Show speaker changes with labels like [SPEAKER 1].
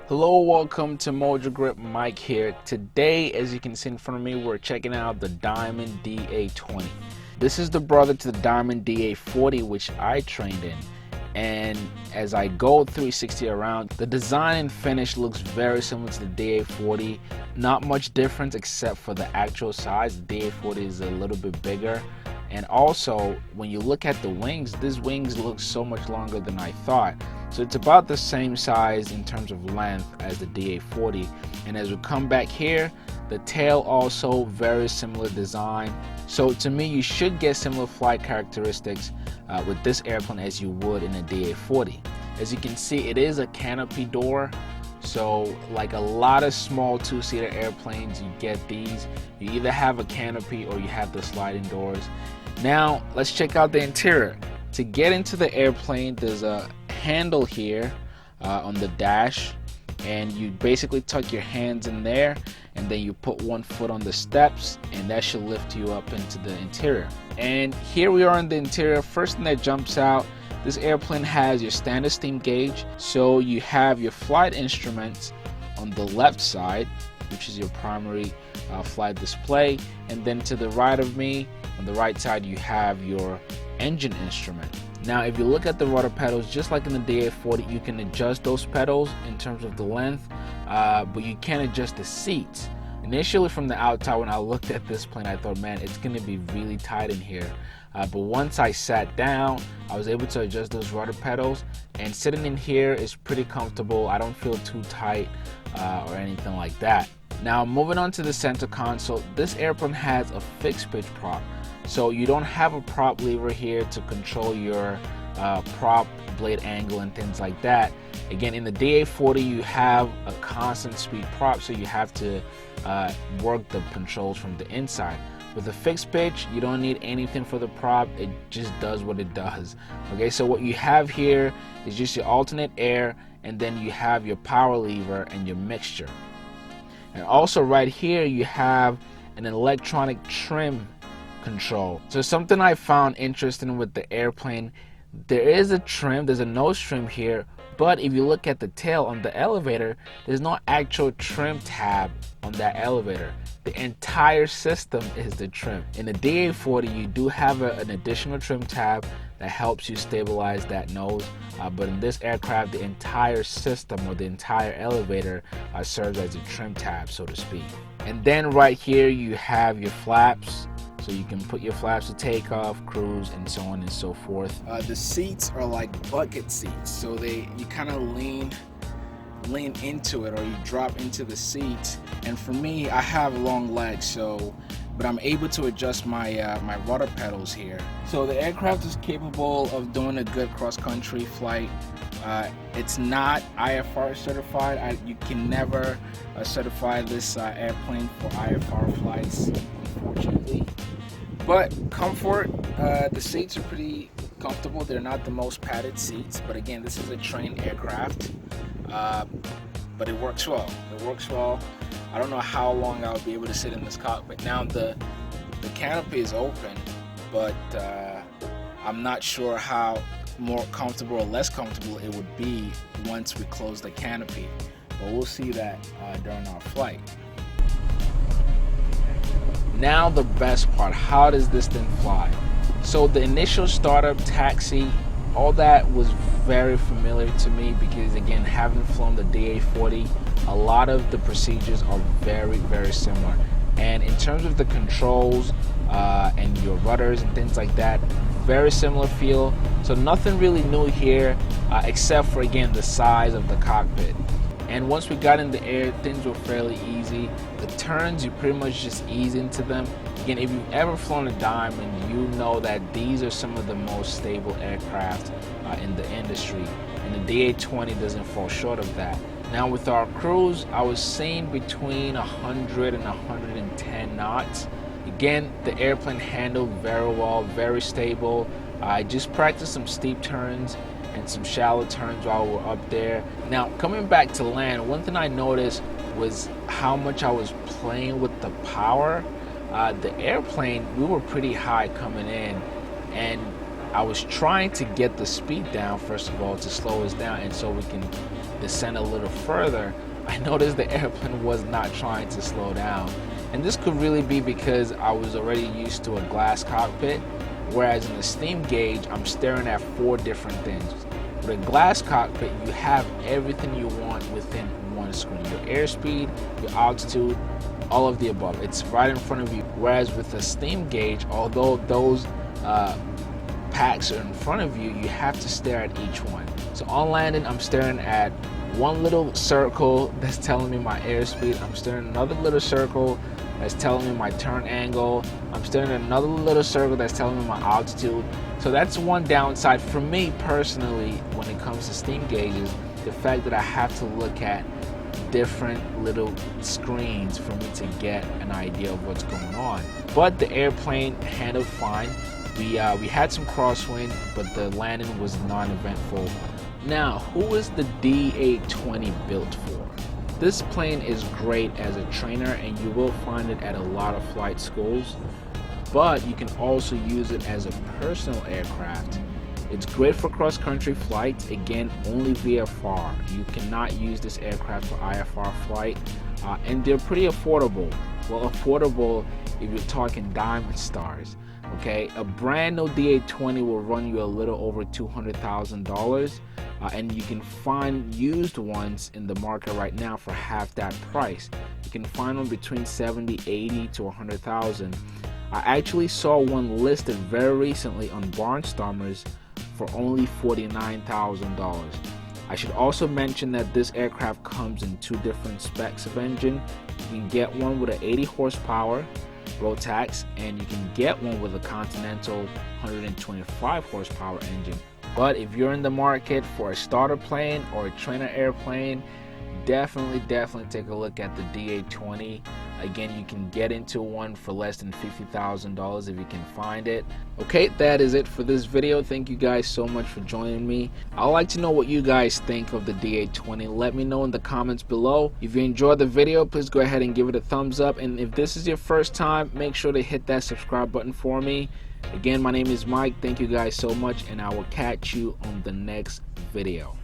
[SPEAKER 1] Hello, welcome to Mojo Grip. Mike here. Today, as you can see in front of me, we're checking out the Diamond DA20. This is the brother to the Diamond DA40, which I trained in. And as I go 360 around, the design and finish looks very similar to the DA40. Not much difference except for the actual size. The DA40 is a little bit bigger. And also, when you look at the wings, these wings look so much longer than I thought. So it's about the same size in terms of length as the DA40. And as we come back here, the tail also very similar design. So to me, you should get similar flight characteristics with this airplane as you would in a DA40. As you can see, it is a canopy door. So like a lot of small two-seater airplanes, you get these. You either have a canopy or you have the sliding doors. Now let's check out the interior. To get into the airplane, there's a handle here on the dash, and you basically tuck your hands in there, and then you put one foot on the steps, and that should lift you up into the interior. And here we are in the interior. First thing that jumps out, this airplane has your standard steam gauge. So you have your flight instruments on the left side, which is your primary flight display, and then to the right of me, on the right side, you have your engine instrument. Now if you look at the rudder pedals, just like in the DA40, you can adjust those pedals in terms of the length, but you can't adjust the seats. Initially from the outside, when I looked at this plane, I thought, man, it's going to be really tight in here. But once I sat down, I was able to adjust those rudder pedals, and sitting in here is pretty comfortable. I don't feel too tight or anything like that. Now moving on to the center console, this airplane has a fixed pitch prop. So you don't have a prop lever here to control your prop blade angle and things like that. Again, in the DA40, you have a constant speed prop, so you have to work the controls from the inside. With a fixed pitch, you don't need anything for the prop. It just does what it does. Okay, so what you have here is just your alternate air, and then you have your power lever and your mixture. And also right here, you have an electronic trim control. So something I found interesting with the airplane, there is a trim, there's a nose trim here, but if you look at the tail on the elevator, there's no actual trim tab on that elevator. The entire system is the trim. In the DA40, you do have an additional trim tab that helps you stabilize that nose, but in this aircraft, the entire system or the entire elevator serves as a trim tab, so to speak. And then right here, you have your flaps. So you can put your flaps to take off, cruise, and so on and so forth. The seats are like bucket seats, so you kind of lean into it, or you drop into the seats. And for me, I have long legs, but I'm able to adjust my my rudder pedals here. So the aircraft is capable of doing a good cross-country flight. It's not IFR certified. You can never certify this airplane for IFR flights, unfortunately. But comfort, the seats are pretty comfortable. They're not the most padded seats, but again, this is a trained aircraft. But it works well. It works well. I don't know how long I'll be able to sit in this cockpit. Now the canopy is open, but I'm not sure how more comfortable or less comfortable it would be once we close the canopy. But we'll see that during our flight. Now the best part, how does this thing fly? So the initial startup, taxi, all that was very familiar to me because, again, having flown the DA40, a lot of the procedures are very, very similar. And in terms of the controls and your rudders and things like that, very similar feel. So nothing really new here except for, again, the size of the cockpit. And once we got in the air, things were fairly easy. The turns, you pretty much just ease into them. Again, if you've ever flown a Diamond, you know that these are some of the most stable aircraft in the industry. And the DA20 doesn't fall short of that. Now with our cruise, I was seeing between 100 and 110 knots. Again, the airplane handled very well, very stable. I just practiced some steep turns and some shallow turns while we were up there. Now coming back to land, one thing I noticed was how much I was playing with the power. The airplane, we were pretty high coming in, and I was trying to get the speed down first of all to slow us down, and so we can descend a little further, I noticed the airplane was not trying to slow down. And this could really be because I was already used to a glass cockpit, whereas in the steam gauge, I'm staring at 4 different things. With a glass cockpit, you have everything you want within one screen. Your airspeed, your altitude, all of the above. It's right in front of you. Whereas with a steam gauge, although those packs are in front of you, you have to stare at each one. So on landing, I'm staring at one little circle that's telling me my airspeed. I'm staring at another little circle that's telling me my turn angle. I'm staring at another little circle that's telling me my altitude. So that's one downside for me personally when it comes to steam gauges, the fact that I have to look at different little screens for me to get an idea of what's going on. But the airplane handled fine. We had some crosswind, but the landing was non-eventful. Now, who is the DA-20 built for? This plane is great as a trainer, and you will find it at a lot of flight schools, but you can also use it as a personal aircraft. It's great for cross-country flights, again, only VFR. You cannot use this aircraft for IFR flight, and they're pretty affordable. Well, affordable if you're talking diamond stars. Okay, a brand new DA-20 will run you a little over $200,000, and you can find used ones in the market right now for half that price. You can find them between 70, 80 to 100,000. I actually saw one listed very recently on Barnstormers for only $49,000. I should also mention that this aircraft comes in 2 different specs of engine. You can get one with an 80 horsepower Rotax, and you can get one with a Continental 125 horsepower engine. But if you're in the market for a starter plane or a trainer airplane, definitely take a look at the DA-20. Again, you can get into one for less than $50,000 if you can find it. Okay, that is it for this video. Thank you guys so much for joining me. I'd like to know what you guys think of the DA-20. Let me know in the comments below. If you enjoyed the video, please go ahead and give it a thumbs up. And if this is your first time, make sure to hit that subscribe button for me. Again, my name is Mike. Thank you guys so much, and I will catch you on the next video.